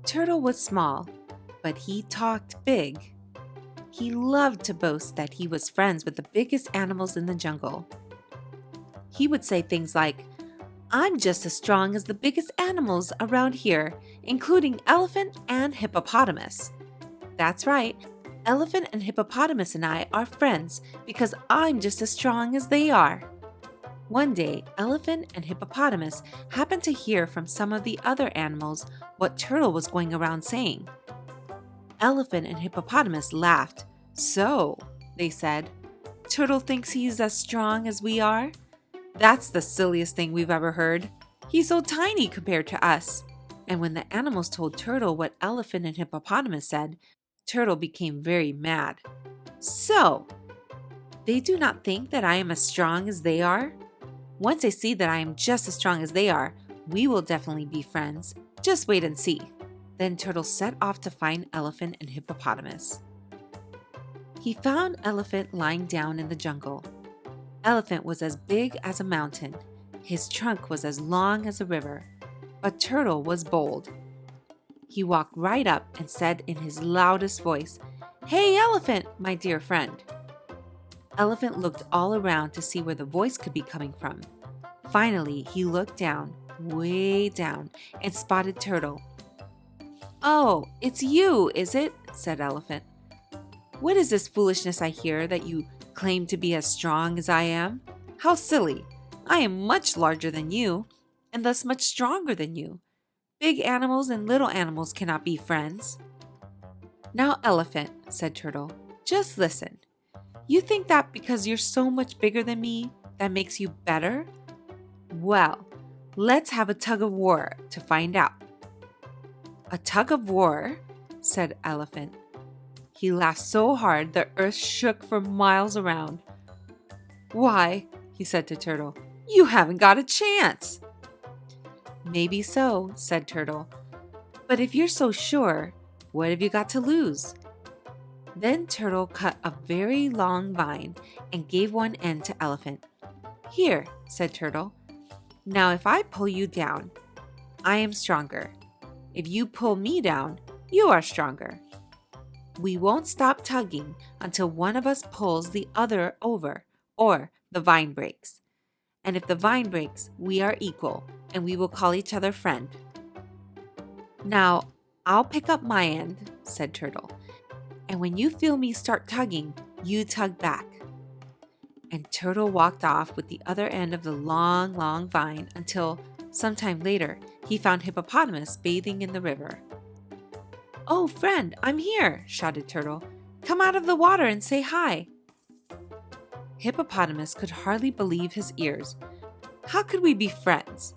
Turtle was small, but he talked big. He loved to boast that he was friends with the biggest animals in the jungle. He would say things like, "I'm just as strong as the biggest animals around here, including elephant and hippopotamus." That's right, elephant and hippopotamus and I are friends because I'm just as strong as they are. One day, elephant and hippopotamus happened to hear from some of the other animals what Turtle was going around saying. Elephant and hippopotamus laughed. "So," they said, "Turtle thinks he's as strong as we are? That's the silliest thing we've ever heard. He's so tiny compared to us." And when the animals told Turtle what elephant and hippopotamus said, Turtle became very mad. "So, they do not think that I am as strong as they are? Once I see that I am just as strong as they are, we will definitely be friends. Just wait and see." Then Turtle set off to find Elephant and Hippopotamus. He found Elephant lying down in the jungle. Elephant was as big as a mountain. His trunk was as long as a river. But Turtle was bold. He walked right up and said in his loudest voice, "Hey, Elephant, my dear friend." Elephant looked all around to see where the voice could be coming from. Finally, he looked down, way down, and spotted Turtle. "Oh, it's you, is it?" said Elephant. "What is this foolishness I hear that you claim to be as strong as I am? How silly! I am much larger than you, and thus much stronger than you. Big animals and little animals cannot be friends." "Now, Elephant," said Turtle, "just listen. You think that because you're so much bigger than me, that makes you better? Well, let's have a tug of war to find out." "A tug of war?" said Elephant. He laughed so hard the earth shook for miles around. "Why," he said to Turtle, "you haven't got a chance." "Maybe so," said Turtle. "But if you're so sure, what have you got to lose?" Then Turtle cut a very long vine and gave one end to Elephant. "Here," said Turtle. "Now if I pull you down, I am stronger. If you pull me down, you are stronger. We won't stop tugging until one of us pulls the other over, or the vine breaks. And if the vine breaks, we are equal, and we will call each other friend." "Now, I'll pick up my end," said Turtle. "And when you feel me start tugging, you tug back." And Turtle walked off with the other end of the long, long vine until, sometime later, he found Hippopotamus bathing in the river. "Oh, friend, I'm here," shouted Turtle. "Come out of the water and say hi." Hippopotamus could hardly believe his ears. "How could we be friends?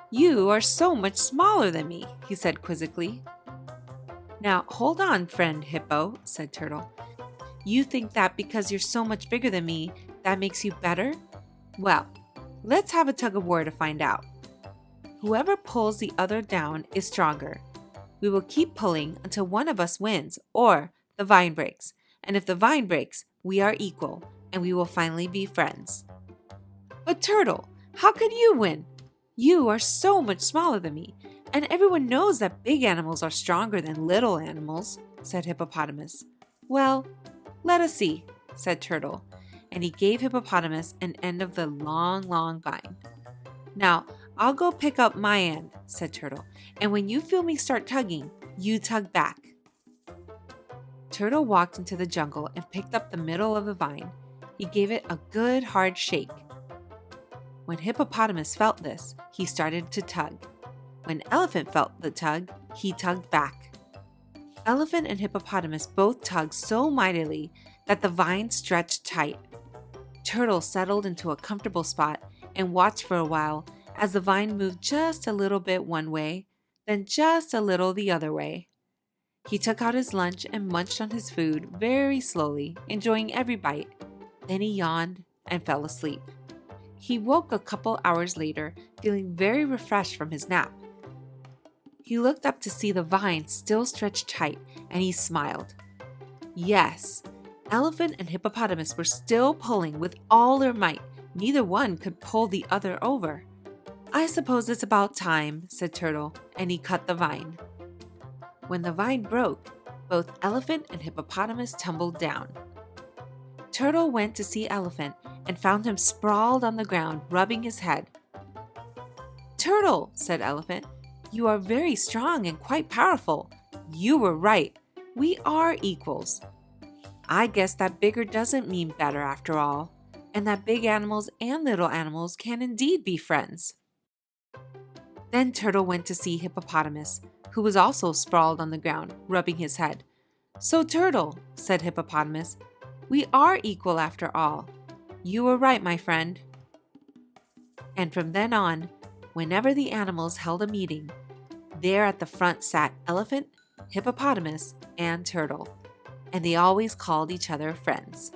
You are so much smaller than me," he said quizzically. "Now, hold on, friend Hippo," said Turtle. "You think that because you're so much bigger than me, that makes you better? Well, let's have a tug of war to find out. Whoever pulls the other down is stronger. We will keep pulling until one of us wins, or the vine breaks. And if the vine breaks, we are equal, and we will finally be friends." "But Turtle, how could you win? You are so much smaller than me, and everyone knows that big animals are stronger than little animals," said Hippopotamus. "Well, let us see," said Turtle, and he gave Hippopotamus an end of the long, long vine. "Now, I'll go pick up my end," said Turtle, "and when you feel me start tugging, you tug back." Turtle walked into the jungle and picked up the middle of a vine. He gave it a good hard shake. When Hippopotamus felt this, he started to tug. When Elephant felt the tug, he tugged back. Elephant and Hippopotamus both tugged so mightily that the vine stretched tight. Turtle settled into a comfortable spot and watched for a while as the vine moved just a little bit one way, then just a little the other way. He took out his lunch and munched on his food very slowly, enjoying every bite. Then he yawned and fell asleep. He woke a couple hours later, feeling very refreshed from his nap. He looked up to see the vine still stretched tight, and he smiled. Yes, Elephant and Hippopotamus were still pulling with all their might. Neither one could pull the other over. "I suppose it's about time," said Turtle, and he cut the vine. When the vine broke, both Elephant and Hippopotamus tumbled down. Turtle went to see Elephant and found him sprawled on the ground, rubbing his head. "Turtle," said Elephant, "you are very strong and quite powerful. You were right. We are equals. I guess that bigger doesn't mean better after all, and that big animals and little animals can indeed be friends." Then Turtle went to see Hippopotamus, who was also sprawled on the ground, rubbing his head. "So, Turtle," said Hippopotamus, "we are equal after all. You were right, my friend." And from then on, whenever the animals held a meeting, there at the front sat Elephant, Hippopotamus, and Turtle, and they always called each other friends.